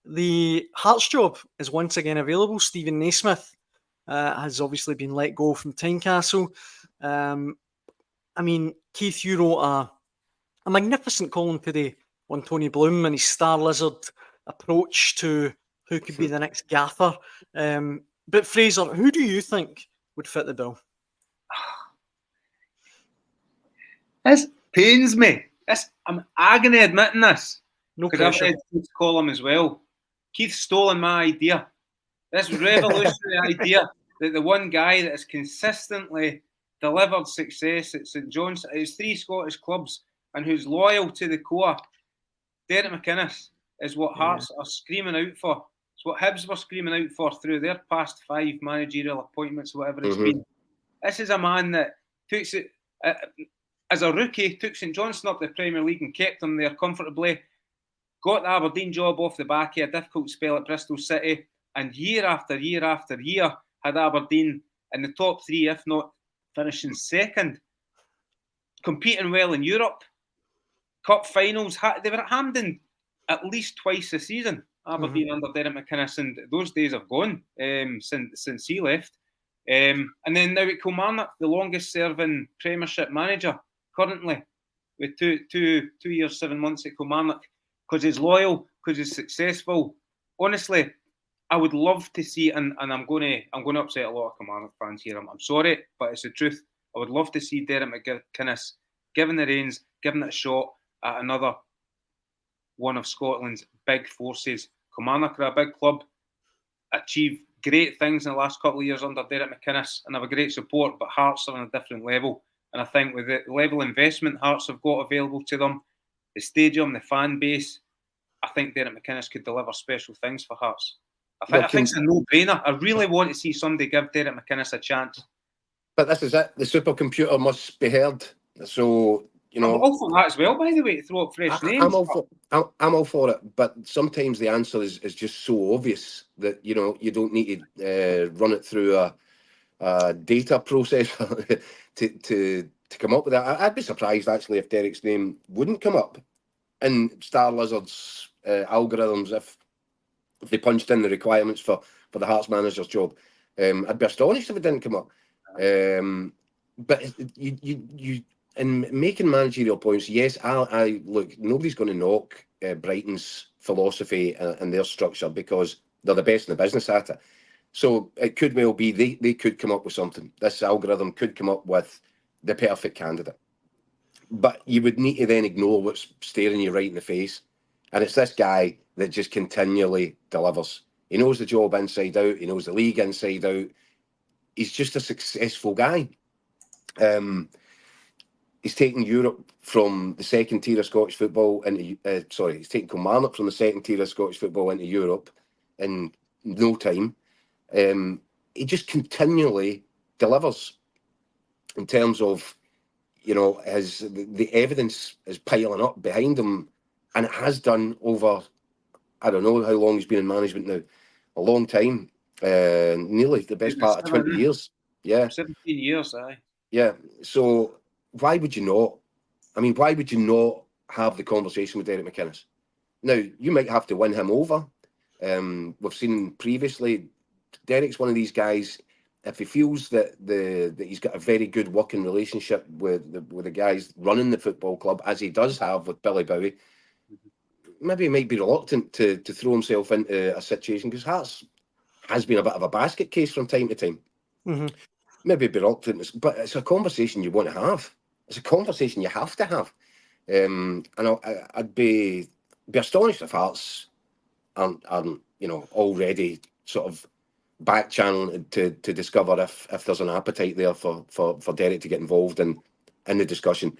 The Hearts job is once again available. Steven Naismith has obviously been let go from Tynecastle. I mean, Keith, you wrote a magnificent column today on Tony Bloom and his Star Lizard approach to who could be the next gaffer. But Fraser, who do you think would fit the bill? This pains me. I'm agony admitting this. No because pressure. I've read Keith's column as well. Keith's stolen my idea. This revolutionary idea that the one guy that has consistently delivered success at St John's, his 3 Scottish clubs, and who's loyal to the core, Derek McInnes, is what Hearts are screaming out for. It's what Hibs were screaming out for through their past 5 managerial appointments, whatever it's been. This is a man that took it as a rookie, took St Johnstone up the Premier League and kept them there comfortably. Got the Aberdeen job off the back of a difficult spell at Bristol City, and year after year after year had Aberdeen in the top 3, if not finishing second, competing well in Europe. Cup finals, they were at Hampden at least twice a season, Aberdeen under Derek McInnes, and those days have gone since he left. And then now at Kilmarnock, the longest serving Premiership manager currently, with two years, 7 months at Kilmarnock, because he's loyal, because he's successful. Honestly, I would love to see, and I'm going to upset a lot of Kilmarnock fans here. I'm sorry, but it's the truth. I would love to see Derek McInnes given the reins, given it a shot at another one of Scotland's big forces. Kilmarnock are a big club, achieve great things in the last couple of years under Derek McInnes, and have a great support, but Hearts are on a different level. And I think with the level of investment Hearts have got available to them, the stadium, the fan base, I think Derek McInnes could deliver special things for Hearts. I think it's a no-brainer. I really want to see somebody give Derek McInnes a chance. But this is it. The supercomputer must be heard. So, you know, I'm all for that as well, by the way, to throw up fresh names. I'm all for it. But sometimes the answer is just so obvious that, you know, you don't need to run it through a data processor to come up with that. I'd be surprised, actually, if Derek's name wouldn't come up in Star Lizard's algorithms if they punched in the requirements for the Hearts manager's job. I'd be astonished if it didn't come up. But you in making managerial points, yes, I look, nobody's going to knock Brighton's philosophy and their structure because they're the best in the business at it. So it could well be they could come up with something. This algorithm could come up with the perfect candidate. But you would need to then ignore what's staring you right in the face. And it's this guy that just continually delivers. He knows the job inside out. He knows the league inside out. He's just a successful guy. He's taken Europe from the second tier of Scottish football into he's taken Kilmarnock from the second tier of Scottish football into Europe in no time. He just continually delivers in terms of, you know, the evidence is piling up behind him, and it has done over, I don't know how long he's been in management now, a long time, nearly the best part of 20 years. Yeah. 17 years, aye. Yeah. So why would you not? I mean, why would you not have the conversation with Derek McInnes? Now, you might have to win him over. We've seen previously, Derek's one of these guys, if he feels that he's got a very good working relationship with the guys running the football club, as he does have with Billy Bowie, maybe he might be reluctant to throw himself into a situation, because Hearts has been a bit of a basket case from time to time. Maybe be reluctant, but it's a conversation you want to have. It's a conversation you have to have. And I'd be astonished if Hearts aren't you know, already sort of back channeling to discover if there's an appetite there for Derek to get involved in the discussion,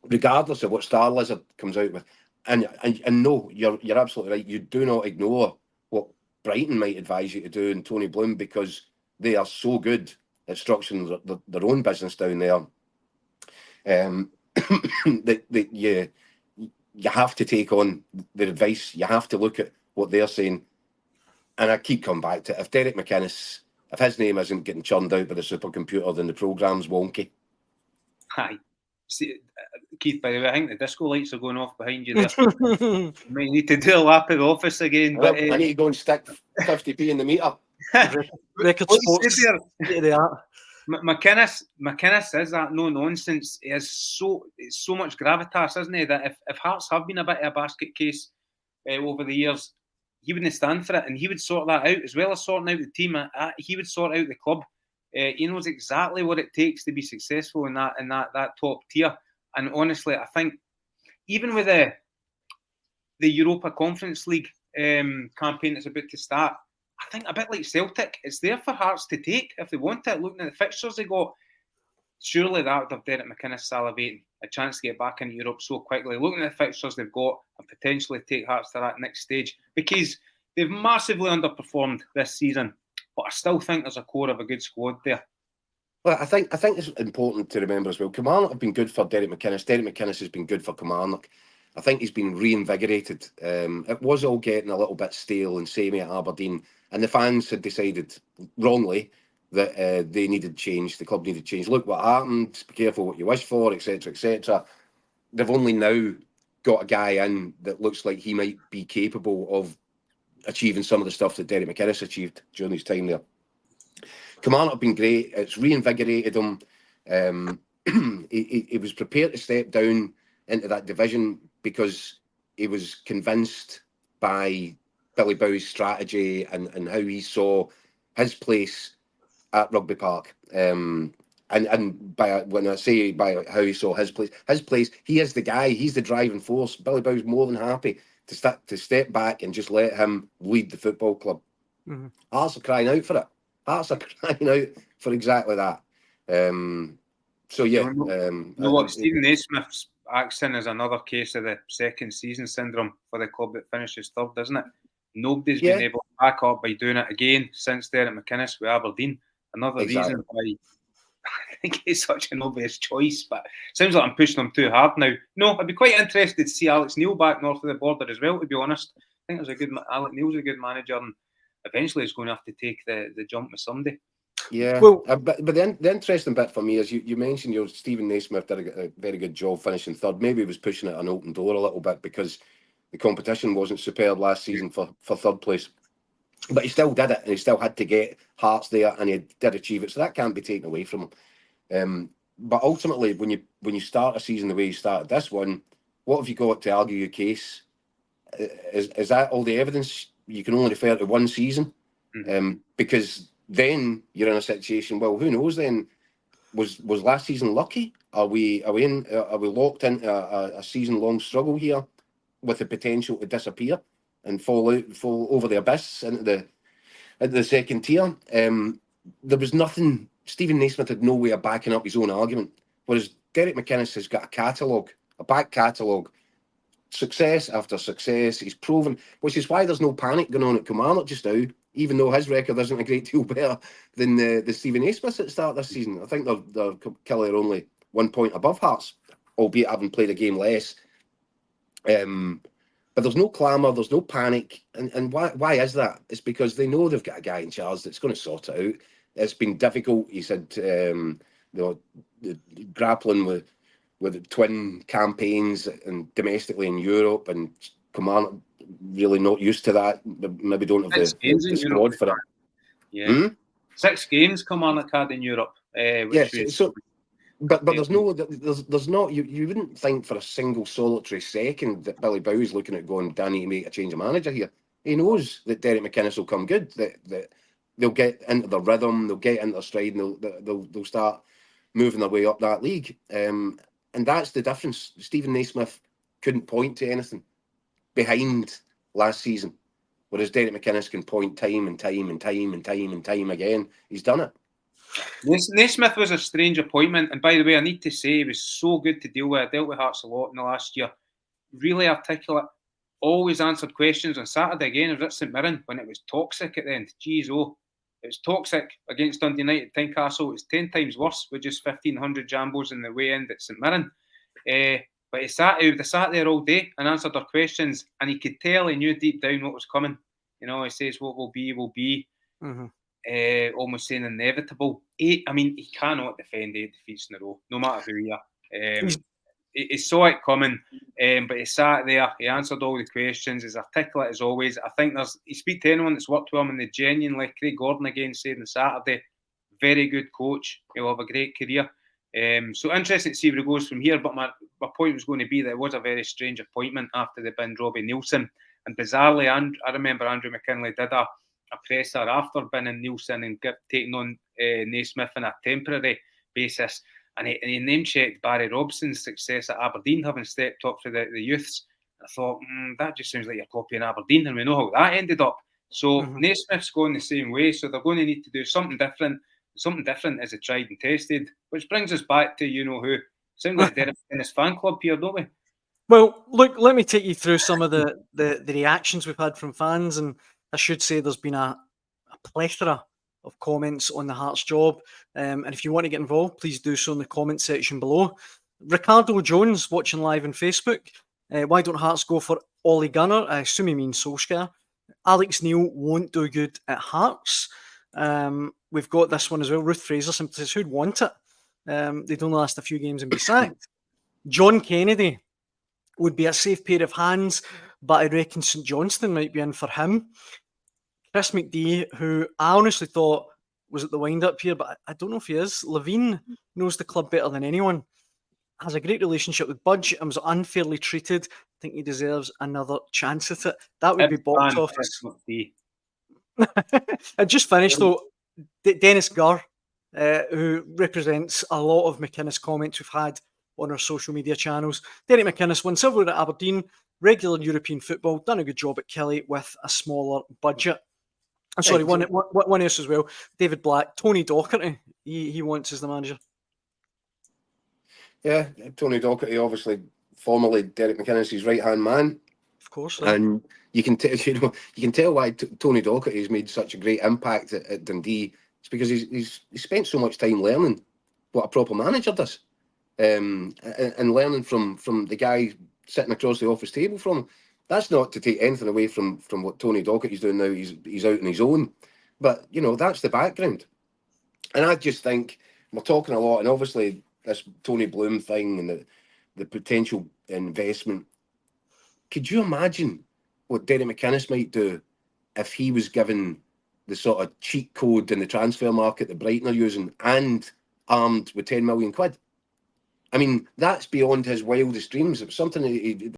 regardless of what Star Lizard comes out with. And no, you're absolutely right. You do not ignore what Brighton might advise you to do, and Tony Bloom, because they are so good at structuring their own business down there. That you have to take on their advice. You have to look at what they're saying. And I keep coming back to, if Derek McInnes, if his name isn't getting churned out by the supercomputer, then the programme's wonky. Aye. See, Keith, by the way, I think the disco lights are going off behind you there. You might need to do a lap of the office again. But I need to go and stick 50p in the meter. Record what you sports. said Get the art. McInnes is that no nonsense. It's so much gravitas, isn't he? That if Hearts have been a bit of a basket case over the years, he wouldn't stand for it, and he would sort that out as well as sorting out the team. He would sort out the club. He knows exactly what it takes to be successful in that top tier. And honestly, I think even with the Europa Conference League campaign that's about to start, I think a bit like Celtic, it's there for Hearts to take if they want it. Looking at the fixtures they got, surely that would have Derek McInnes salivating a chance to get back into Europe so quickly. Looking at the fixtures they've got and potentially take Hearts to that next stage, because they've massively underperformed this season. But I still think there's a core of a good squad there. Well, I think it's important to remember as well. Kilmarnock have been good for Derek McInnes. Derek McInnes has been good for Kilmarnock. I think he's been reinvigorated. It was all getting a little bit stale and samey at Aberdeen, and the fans had decided wrongly that they needed change. The club needed change. Look what happened. Be careful what you wish for, etc., etc. They've only now got a guy in that looks like he might be capable of achieving some of the stuff that Derek McInnes achieved during his time there. Kilmarnock have been great. It's reinvigorated him. He was prepared to step down into that division because he was convinced by Billy Bow's strategy and how he saw his place at Rugby Park. And by when I say by how he saw his place, he is the guy. He's the driving force. Billy Bow's more than happy to step back and just let him lead the football club. Mm-hmm. Hearts are crying out for it. Hearts are crying out for exactly that. So yeah, you know what? Steven Naismith's accent is another case of the second season syndrome for the club that finishes third, isn't it? Nobody's been able to back up by doing it again since Derek McInnes with Aberdeen. Another reason why I think it's such an obvious choice, but it sounds like I'm pushing him too hard now. No, I'd be quite interested to see Alex Neil back north of the border as well, to be honest. I think Alex Neil's a good manager, and eventually he's going to have to take the jump with somebody. Yeah, well, but the interesting bit for me is you mentioned Steven Naismith did a very good job finishing third. Maybe he was pushing it an open door a little bit because the competition wasn't superb last season for third place. But he still did it, and he still had to get Hearts there, and he did achieve it. So that can't be taken away from him. But ultimately, when you start a season the way you started this one, what have you got to argue your case? Is that all the evidence? You can only refer to one season, because then you're in a situation. Well, who knows? Then was last season lucky? Are we locked into a season long struggle here with the potential to disappear and fall over the abyss into the second tier? There was nothing. Steven Naismith had no way of backing up his own argument, whereas Derek McInnes has got a back catalogue, success after success. He's proven, which is why there's no panic going on at Kilmarnock just now, even though his record isn't a great deal better than the Steven Naismith at the start of this season. I think they're Kelly are only 1 point above Hearts, albeit having played a game less. But there's no clamour, there's no panic. And why is that? It's because they know they've got a guy in charge that's going to sort it out. It's been difficult, he said, grappling with the twin campaigns and domestically in Europe, and Kilmarnock really not used to that. Maybe don't have the squad for it. Yeah, 6 games Kilmarnock had in Europe. But there's not. You wouldn't think for a single solitary second that Billy Bow's looking at going, "I need to make a change of manager here." He knows that Derek McInnes will come good. That they'll get into their rhythm, they'll get into their stride, and they'll start moving their way up that league. And that's the difference. Steven Naismith couldn't point to anything behind last season, whereas Derek McInnes can point time and time and time and time and time again. He's done it. Naismith was a strange appointment, and by the way, I need to say he was so good to deal with. I dealt with Hearts a lot in the last year. Really articulate, always answered questions. On Saturday again, it was at St Mirren when it was toxic at the end. Jeez, it was toxic against Dundee United at Tynecastle. It was 10 times worse with just 1,500 jambos in the way end at St Mirren. But he sat there all day and answered our questions, and he could tell he knew deep down what was coming. You know, he says what will be will be. Mm-hmm. Almost saying inevitable. He cannot defend 8 defeats in a row, no matter who you are. He saw it coming, but he sat there. He answered all the questions. He's articulate as always. I think he speak to anyone that's worked with him, and they genuinely, Craig Gordon again said on Saturday, very good coach. He'll have a great career. So interesting to see where he goes from here. But my point was going to be that it was a very strange appointment after the binned Robbie Neilson. And bizarrely, I remember Andrew McKinley did a presser after binning Neilson and taking on Naismith on a temporary basis. And he name-checked Barry Robson's success at Aberdeen, having stepped up for the youths. I thought, that just sounds like you're copying Aberdeen, and we know how that ended up. So Naismith's going the same way, so they're going to need to do something different. Something different is a tried and tested, which brings us back to you-know-who. Sound like Derek McInnes fan club here, don't we? Well, look, let me take you through some of the reactions we've had from fans, and I should say there's been a plethora of comments on the Hearts job. And if you want to get involved, please do so in the comment section below. Ricardo Jones, watching live on Facebook. Why don't Hearts go for Ollie Gunnar? I assume he means Solskjaer. Alex Neil won't do good at Hearts. We've got this one as well. Ruth Fraser simply says, who'd want it? They'd only last a few games and be sacked. John Kennedy would be a safe pair of hands, but I reckon St Johnstone might be in for him. Chris McD, who I honestly thought was at the wind-up here, but I don't know if he is. Levine knows the club better than anyone. Has a great relationship with Budge and was unfairly treated. I think he deserves another chance at it. That would be box office. I just finished, though. Dennis Gurr, who represents a lot of McInnes comments we've had on our social media channels. Derek McInnes won silver at Aberdeen, regular European football, done a good job at Kelly with a smaller budget. I'm sorry, one else as well. David Black, Tony Docherty, he wants as the manager. Yeah, Tony Docherty, obviously formerly Derek McInnes' right-hand man. Of course. And you can tell why Tony Docherty has made such a great impact at Dundee. It's because he's spent so much time learning what a proper manager does, and learning from the guy sitting across the office table from him. That's not to take anything away from what Tony Docherty's doing now. He's out on his own, but that's the background. And I just think we're talking a lot, and obviously this Tony Bloom thing and the potential investment. Could you imagine what Derek McInnes might do if he was given the sort of cheat code in the transfer market that Brighton are using and armed with 10 million quid? I mean, that's beyond his wildest dreams. It was something